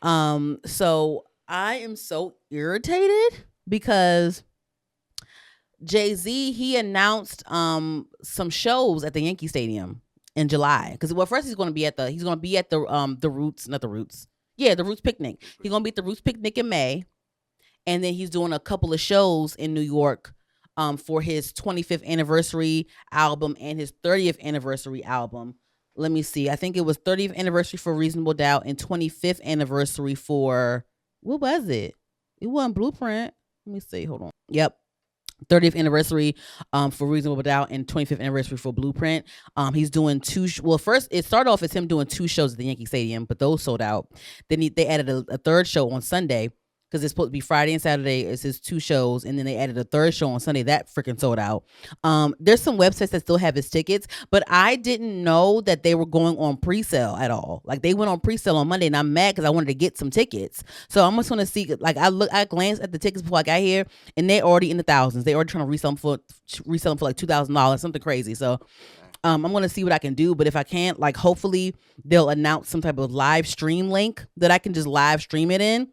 So I am so irritated because Jay-Z, he announced some shows at the Yankee Stadium in July. Because well, first he's gonna be at the Roots, not the Roots. Yeah, the Roots Picnic. He's gonna be at the Roots Picnic in May, and then he's doing a couple of shows in New York for his 25th anniversary album and his 30th anniversary album. Let me see. I think it was 30th anniversary for Reasonable Doubt and 25th anniversary for what was it? It wasn't Blueprint. Let me see. Hold on. Yep. 30th anniversary for Reasonable Doubt and 25th anniversary for Blueprint. He's doing well, first it started off as him doing two shows at the Yankee Stadium, but those sold out. Then they added a third show on Sunday because it's supposed to be Friday and Saturday. It's his two shows, and then they added a third show on Sunday. That freaking sold out. There's some websites that still have his tickets, but I didn't know that they were going on pre-sale at all. Like they went on pre-sale on Monday, and I'm mad because I wanted to get some tickets. So I'm just gonna see. Like I glanced at the tickets before I got here, and they're already in the thousands. They already trying to resell them for like $2,000, something crazy. So I'm gonna see what I can do. But if I can't, like hopefully they'll announce some type of live stream link that I can just live stream it in.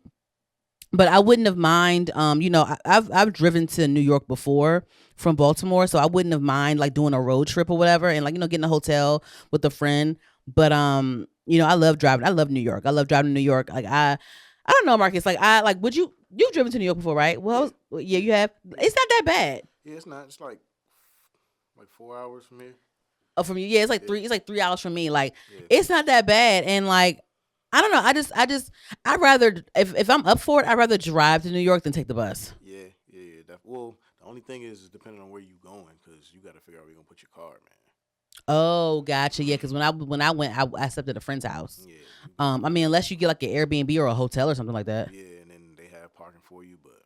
But I wouldn't have mind, I've driven to New York before from Baltimore, so I wouldn't have mind like doing a road trip or whatever, and like getting a hotel with a friend. But I love driving. I love New York. I love driving to New York. Like I don't know, Marcus. Like would you've driven to New York before, right? Well, yeah, you have. It's not that bad. Yeah, it's not. It's like 4 hours from here. Oh, from you, yeah, it's like 3. It's like 3 hours from me. Like it's not that bad, and like. I don't know. I'd rather if I'm up for it, I'd rather drive to New York than take the bus. Yeah. Well, the only thing is depending on where you going, because you got to figure out where you're gonna put your car, man. Oh, gotcha. Yeah, because when I went, I slept at a friend's house. Yeah. I mean, unless you get like an Airbnb or a hotel or something like that. Yeah, and then they have parking for you, but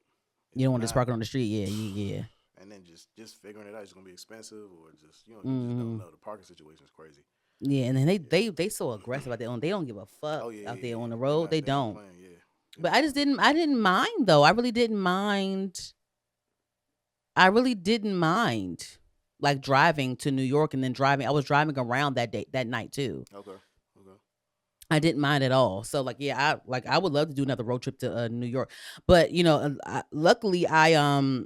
you don't want to just park it on the street. Yeah. And then just figuring it out, it's gonna be expensive, or just you just don't know. The parking situation is crazy. Yeah, and then they so aggressive out there. They don't give a fuck out there on the road. They don't. Yeah. But I didn't mind though. I really didn't mind. Like driving to New York and then driving. I was driving around that night too. Okay. I didn't mind at all. So like, yeah, I would love to do another road trip to New York. But luckily like I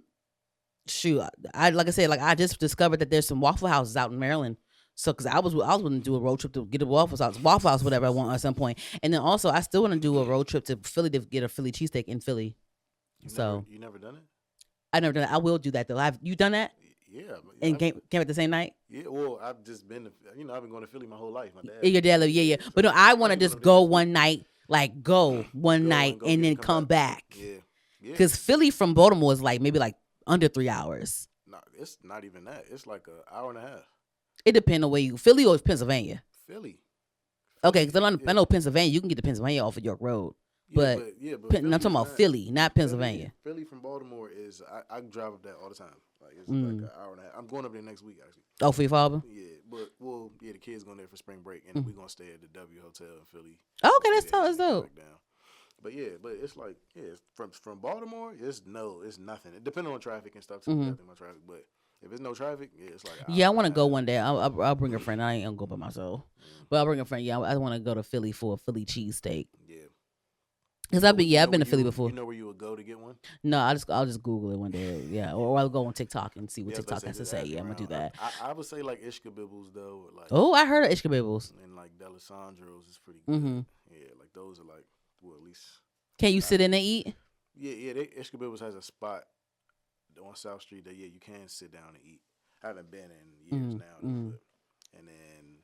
said, like I just discovered that there's some Waffle Houses out in Maryland. So, because I was going to do a road trip to get a Waffle House, whatever I want at some point, and then also I still want to do a road trip to Philly to get a Philly cheesesteak in Philly. You never done it? I never done it. I will do that though. You done that? Yeah. And came at the same night? Yeah. Well, I've just been I've been going to Philly my whole life. My dad. Your dad lived, yeah. But no, I want to just go one night, like go one night and then come back. Yeah. Because Philly from Baltimore is like maybe like under 3 hours. No, it's not even that. It's like an hour and a half. It depends on where you Philly or Pennsylvania. Philly. Okay, because I know Pennsylvania. You can get to Pennsylvania off of York Road. But I'm talking about Philly, not Pennsylvania. Philly from Baltimore is I drive up there all the time. Like it's like an hour and a half. I'm going up there next week actually. Oh, for your father? Yeah, but the kids going there for spring break, and we're gonna stay at the W Hotel in Philly. Oh, okay, that's dope. But it's like from Baltimore. It's nothing. It depends on traffic and stuff too. I think my traffic, but if it's no traffic, it's like I want to go one day. I'll bring a friend. I ain't gonna go by myself, but I'll bring a friend. Yeah, I want to go to Philly for a Philly cheesesteak. Yeah. Because I've been to Philly before. You know where you would go to get one? No, I'll just Google it one day. Yeah, or I'll go on TikTok and see what TikTok has to say. Yeah, I'm gonna do that. I would say like Ishkabibbles though. Like I heard of Ishkabibbles. And like D'Alessandro's is pretty good. Yeah, like those are like at least. Can you sit in and eat? Yeah. Ishkabibbles has a spot on South Street that you can sit down and eat. I haven't been in years now, and then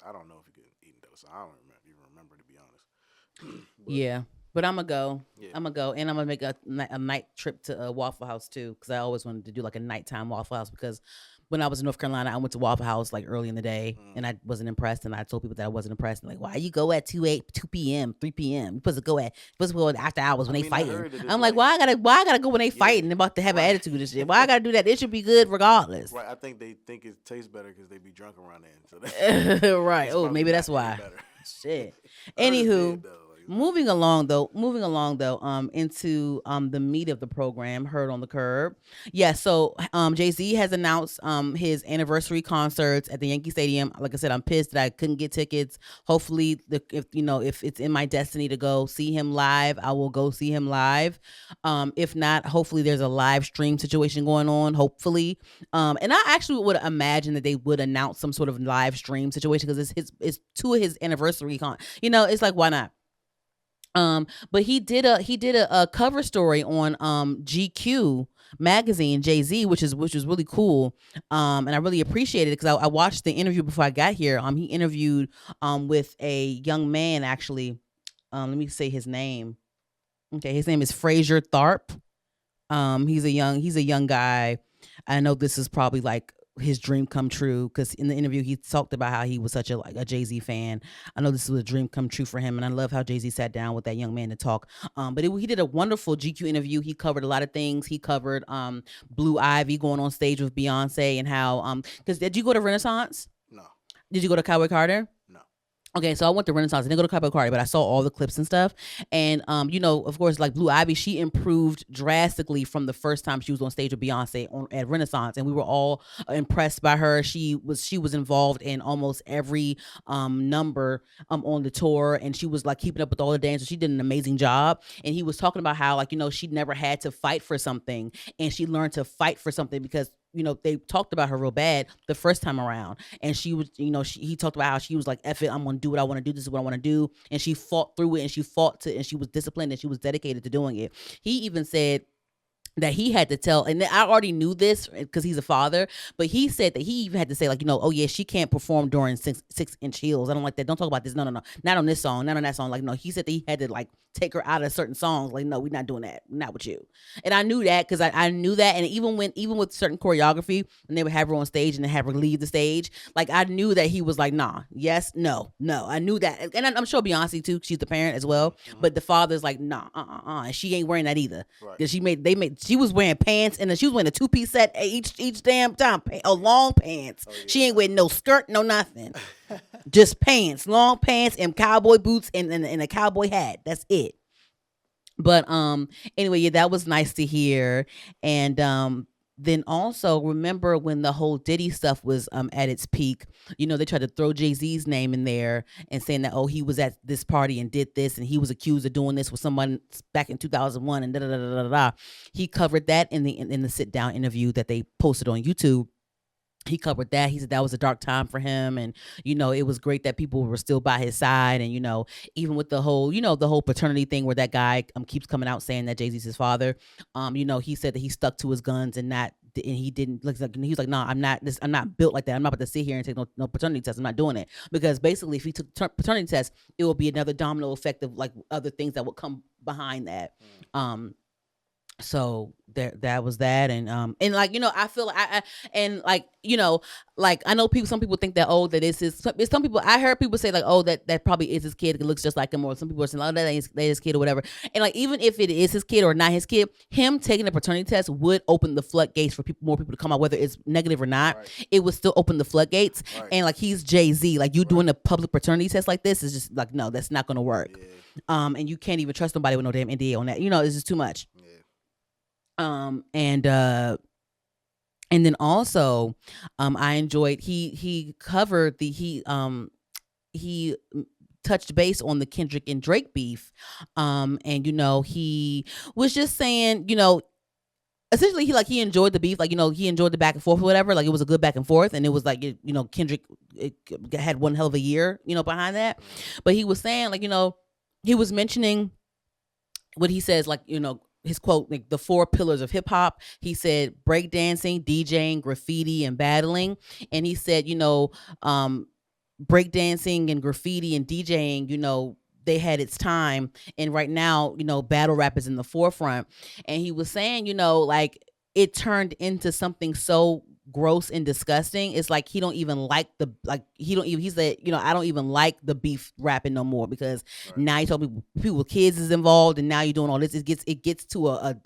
I don't know if you can eat in D'Alessandro. I don't even remember to be honest. Yeah. But I'm going to go. Yeah. I'm going to go. And I'm going to make a night trip to Waffle House, too, because I always wanted to do, like, a nighttime Waffle House because when I was in North Carolina, I went to Waffle House, like, early in the day, and I wasn't impressed, and I told people that I wasn't impressed. And like, why you go at 2 p.m., 3 p.m.? You're supposed to go after hours when they fighting. I'm like, why I gotta go when they fighting and about to have an attitude and shit? Why I got to do that? It should be good regardless. Right. I think they think it tastes better because they be drunk around then. So right. Oh, maybe that's why. Shit. Anywho. Moving along though, into the meat of the program, Heard on the Curb. Yeah, so Jay-Z has announced his anniversary concerts at the Yankee Stadium. Like I said, I'm pissed that I couldn't get tickets. Hopefully, if it's in my destiny to go see him live, I will go see him live. If not, hopefully there's a live stream situation going on. Hopefully, and I actually would imagine that they would announce some sort of live stream situation because it's to his anniversary it's like, why not? But he did a cover story on GQ magazine, Jay-Z, which was really cool. And I really appreciated it because I watched the interview before I got here. He interviewed with a young man actually. Let me say his name. Okay, his name is Fraser Tharp. He's a young guy. I know this is probably like his dream come true because in the interview he talked about how he was such a Jay-Z fan. I know this was a dream come true for him, and I love how Jay-Z sat down with that young man to talk. But he did a wonderful GQ interview. He covered a lot of things. He covered Blue Ivy going on stage with Beyonce and how because did you go to Renaissance? No, Did you go to Cowboy Carter? no. Okay, so I went to Renaissance. I didn't go to Cowboy Carter, but I saw all the clips and stuff. And of course, like Blue Ivy, she improved drastically from the first time she was on stage with Beyonce at Renaissance, and we were all impressed by her. She was involved in almost every number on the tour, and she was like keeping up with all the dancers. She did an amazing job. And he was talking about how she never had to fight for something, and she learned to fight for something because they talked about her real bad the first time around, and she was, he talked about how she was like, "Eff it, I'm gonna do what I want to do. This is what I want to do," and she fought through it, and and she was disciplined, and she was dedicated to doing it. He even said that he had to tell, and I already knew this because he's a father, but he said that he even had to say, like, oh yeah, she can't perform during 6-inch heels. I don't like that. Don't talk about this. No, no, no. Not on this song. Not on that song. Like, no, he said that he had to like take her out of certain songs. Like, no, we're not doing that. Not with you. And I knew that because I knew that. And even with certain choreography, when they would have her on stage and they have her leave the stage, like I knew that he was like, nah, yes, no, no. I knew that. And I'm sure Beyonce too, she's the parent as well. Mm-hmm. But the father's like, nah, and she ain't wearing that either. Right. Because she was wearing pants and she was wearing a 2-piece set each damn time, long pants. Oh, yeah. She ain't wearing no skirt, no nothing. Just pants, long pants and cowboy boots and a cowboy hat. That's it. But anyway, yeah, that was nice to hear. And then also remember when the whole Diddy stuff was at its peak, they tried to throw Jay-Z's name in there and saying that, oh, he was at this party and did this and he was accused of doing this with someone back in 2001 and da da da da da da. He covered that in the sit down interview that they posted on YouTube. He covered that. He said that was a dark time for him. And, it was great that people were still by his side. And, even with the whole paternity thing where that guy keeps coming out saying that Jay-Z's his father, he said that he stuck to his guns and he didn't look like, he was like, no, I'm not built like that. I'm not about to sit here and take no paternity test. I'm not doing it. Because basically if he took paternity test, it will be another domino effect of like other things that would come behind that. So that was that. And like, I feel like I and like, like I know some people think that, oh, that is his, some people, I heard people say like, oh, that probably is his kid. It looks just like him. Or some people are saying, oh, that is his kid or whatever. And like, even if it is his kid or not his kid, him taking a paternity test would open the floodgates for more people to come out, whether it's negative or not. Right. It would still open the floodgates. Right. And like, he's Jay-Z, like you doing a public paternity test like this is just like, no, that's not going to work. Yeah. And you can't even trust nobody with no damn NDA on that. It's just too much. Yeah. And then also, I enjoyed he covered he touched base on the Kendrick and Drake beef, and he was just saying, essentially he enjoyed the beef, like he enjoyed the back and forth or whatever, like it was a good back and forth, and it was like Kendrick had one hell of a year behind that, but he was saying like he was mentioning what he says like his quote, like the 4 pillars of hip hop. He said breakdancing, DJing, graffiti, and battling. And he said, breakdancing and graffiti and DJing, they had its time. And right now, battle rap is in the forefront. And he was saying, like it turned into something so gross and disgusting. It's like he don't even like he said, I don't even like the beef rapping no more because now you told people with kids is involved and now you're doing all this. It gets to a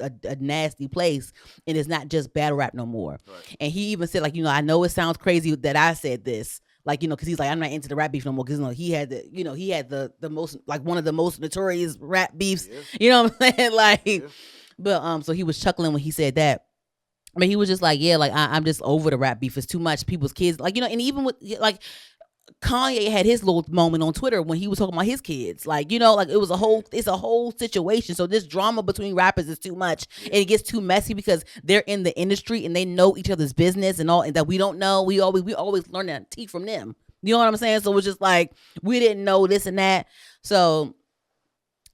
nasty place and it's not just battle rap no more. Right. And he even said like, I know it sounds crazy that I said this. Like, because he's like, I'm not into the rap beef no more, because he had the most, like, one of the most notorious rap beefs. Yeah. You know what I'm saying? Like, Yeah. but so he was chuckling when he said that. I mean, he was just like, yeah, like I'm just over the rap beef. It's too much. People's kids, like, and even with like Kanye had his little moment on Twitter when he was talking about his kids. Like, like it's a whole situation. So this drama between rappers is too much, and it gets too messy because they're in the industry and they know each other's business and all, and that we don't know. We always learn that tea from them. You know what I'm saying? So it's just like, we didn't know this and that. So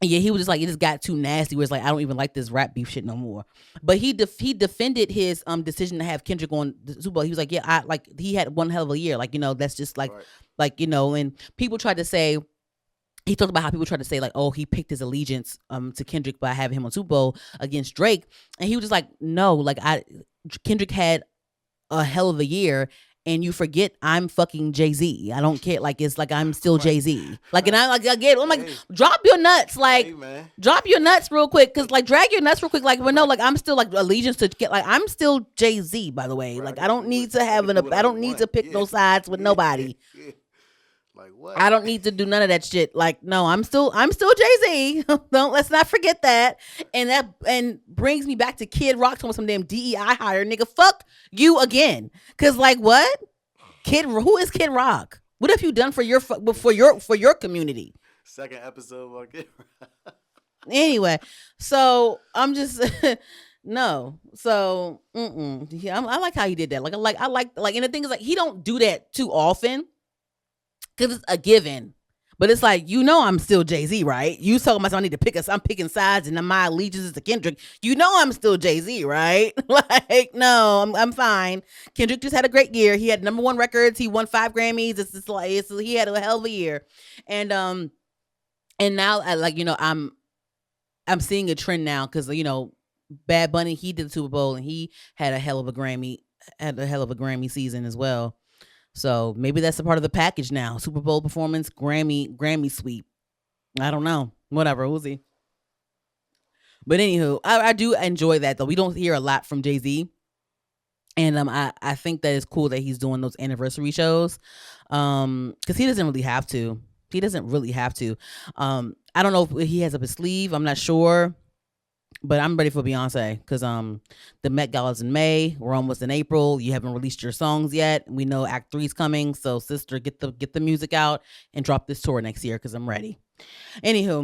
yeah, he was just like, it just got too nasty where it's like, I don't even like this rap beef shit no more. But he defended his decision to have Kendrick on the Super Bowl. He was like, yeah, he had one hell of a year. Like, that's just like, Right. like, and people tried to say, he talked about how people tried to say, like, oh, he picked his allegiance to Kendrick by having him on Super Bowl against Drake. And he was just like, no, like, Kendrick had a hell of a year, and you forget I'm fucking Jay-Z. I don't care. Like, it's like I'm still Jay-Z. Like, and I get it. I'm like, drop your nuts. Like, drop your nuts real quick. Cause like, drag your nuts real quick. Like, but no, like, I'm still like allegiance to get, like, I'm still Jay-Z, by the way. Like, I don't need to have I don't need to pick no sides with nobody. Like, what? I don't need to do none of that shit. Like, no, I'm still Jay-Z. Let's not forget that. And brings me back to Kid Rock talking some damn DEI hire, nigga. Fuck you again. Cause like, what? Who is Kid Rock? What have you done for your community? Second episode of Kid Rock. Anyway, so I'm just no. So yeah, I like how he did that. Like, I like, and the thing is, like, he don't do that too often. Because it's a given. But it's like, I'm still Jay-Z, right? You talking about, I need to I'm picking sides and my allegiance is to Kendrick. I'm still Jay-Z, right? Like, no, I'm fine. Kendrick just had a great year. He had #1 records. He won 5 Grammys. It's just like, he had a hell of a year. And now, I'm seeing a trend now because, Bad Bunny, he did the Super Bowl and he had a hell of a Grammy season as well. So maybe that's a part of the package now. Super Bowl performance, Grammy sweep. I don't know. Whatever. We'll see. But anywho, I do enjoy that though. We don't hear a lot from Jay-Z. And I think that it's cool that he's doing those anniversary shows. Because he doesn't really have to. I don't know if he has up his sleeve. I'm not sure. But I'm ready for Beyonce because the Met Gala's in May. We're almost in April. You haven't released your songs yet. We know Act 3 is coming. So sister, get the music out and drop this tour next year because I'm ready. Anywho,